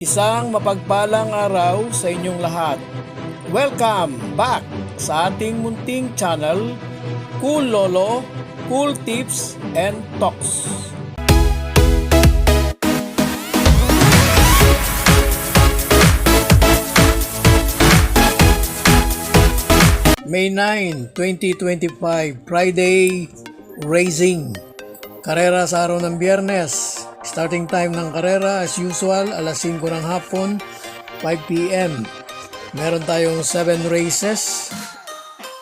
Isang mapagpalang araw sa inyong lahat. Welcome back sa ating munting channel, Cool Lolo, Cool Tips and Talks. May 9, 2025, Friday, Racing. Karera sa araw ng Biyernes. Starting time ng karera as usual, alas 5 ng hapon, 5 p.m. Meron tayong 7 races.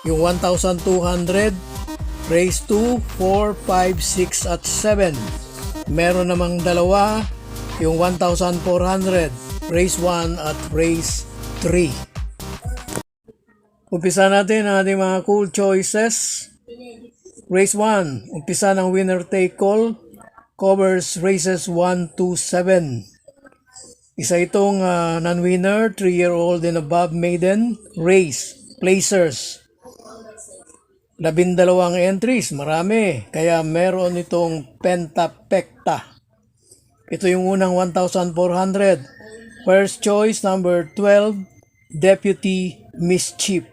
Yung 1,200, race 2, 4, 5, 6 at 7. Meron namang dalawa, yung 1,400, race 1 at race 3. Umpisa natin ang ating mga cool choices. Race 1, umpisa ng winner take all. Covers races 1 to 7. Isa itong non-winner, 3-year-old and above maiden race, placers. 12 entries, marami. Kaya meron itong pentapekta. Ito yung unang 1,400. First choice, number 12, Deputy Mischief.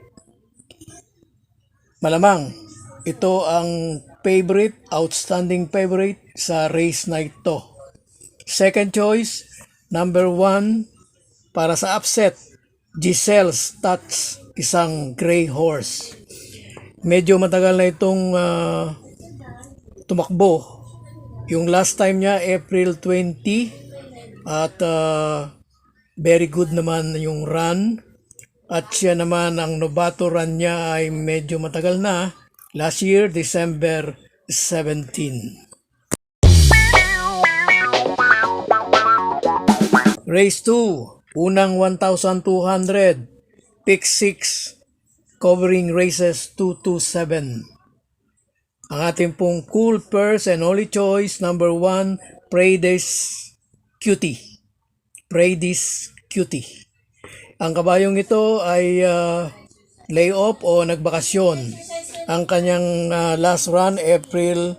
Malamang, ito ang favorite, outstanding favorite sa race na ito. Second choice, number 1, para sa upset, Giselle's Touch, isang gray horse. Medyo matagal na itong tumakbo. Yung last time niya, April 20, at very good naman yung run. At siya naman, ang novato run niya ay medyo matagal na. Last year, December 17. Race 2, unang 1,200, pick 6, covering races 2 to 7. Ang ating pong cool purse and only choice, number 1, Paradise Cutie. Paradise Cutie. Ang kabayong ito ay layoff o nagbakasyon. Ang kanyang last run, April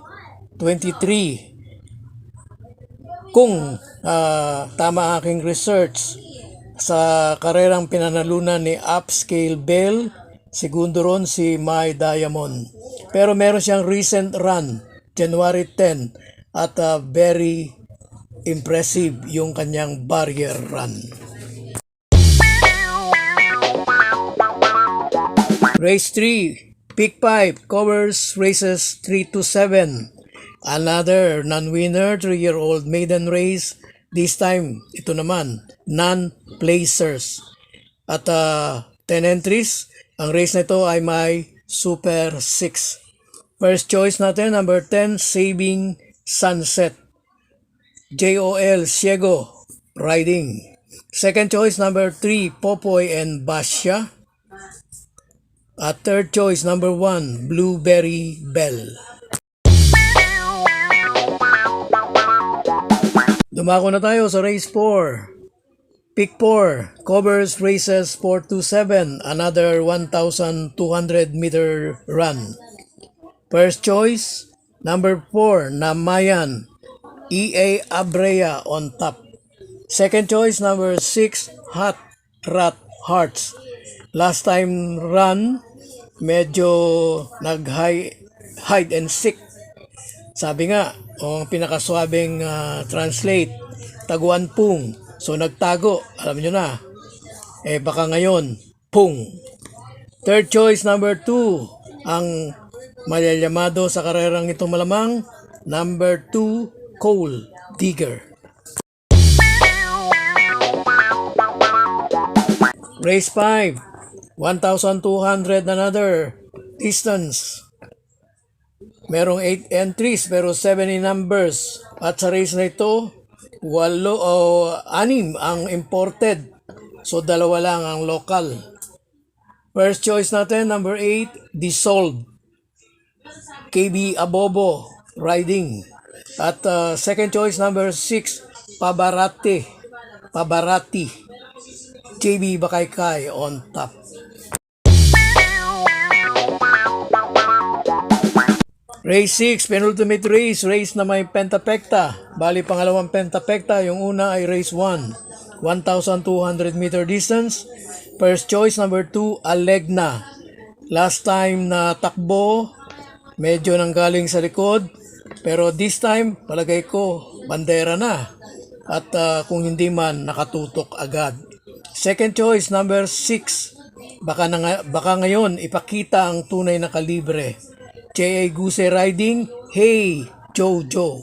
23. Kung tama aking research, sa karerang pinanalunan ni Upscale Bell, segundo ron si My Diamond. Pero meron siyang recent run, January 10, at very impressive yung kanyang barrier run. Race 3, pick 5, covers races 3 to 7. Another non-winner, 3-year-old maiden race. This time, ito naman, non-placers. At 10 entries, ang race na ito ay may Super 6. First choice natin, number 10, Saving Sunset. JOL Ciego riding. Second choice, number 3, Popoy and Basya. At third choice, number 1, Blueberry Bell. Dumako na tayo sa race 4. Pick 4, covers races 4 to 7, another 1,200 meter run. First choice, number 4, Namayan, EA Abrea on top. Second choice, number 6, Hot Rat Hearts. Last time run, medyo nag-hide and seek. Sabi nga, ang pinakaswabing translate, taguan pung. So nagtago, alam nyo na. Baka ngayon, pung. Third choice, number 2, ang malyamado sa karerang ito malamang, number 2, Coal Digger. Race 5, 1,200 another distance. Merong 8 entries pero 7 in numbers. At sa race na ito, 6 ang imported. So 2 lang ang local. First choice natin, number 8, Dissolve. KB Abobo riding. At second choice, number 6, Pabarati. JB Bakaykay on top. Race 6, penultimate race na may pentapekta. Bali, pangalawang pentapekta. Yung una ay race 1. 1,200 meter distance. First choice number 2, Alegna. Last time na takbo, medyo nanggaling sa likod. Pero this time, palagay ko, bandera na. At kung hindi man, nakatutok agad. Second choice number 6. Baka ngayon ipakita ang tunay na kalibre. J.A. Guse Riding, Hey Jojo.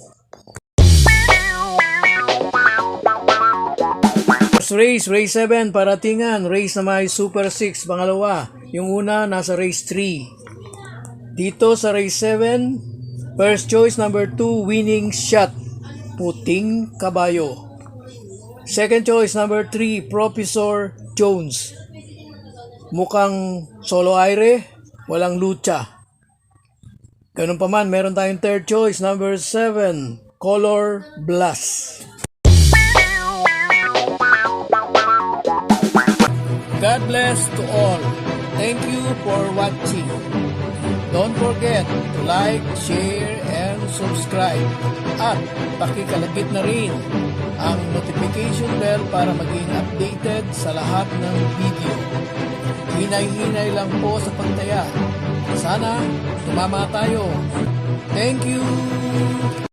Race 7, paratingan. Race na may Super 6, pangalawa. Yung una, nasa race 3. Dito sa race 7, first choice number 2, Winning Shot, Puting Kabayo. Second choice number 3, Professor Jones. Mukhang solo aire, walang lucha. Ganun pa man, meron tayong third choice number 7, Color Blast. God bless to all. Thank you for watching. Don't forget to like, share, and subscribe. At pakikalagit na rin ang notification bell para maging updated sa lahat ng video. Hinay-hinay lang po sa pagtaya. Sana tumama tayo. Thank you!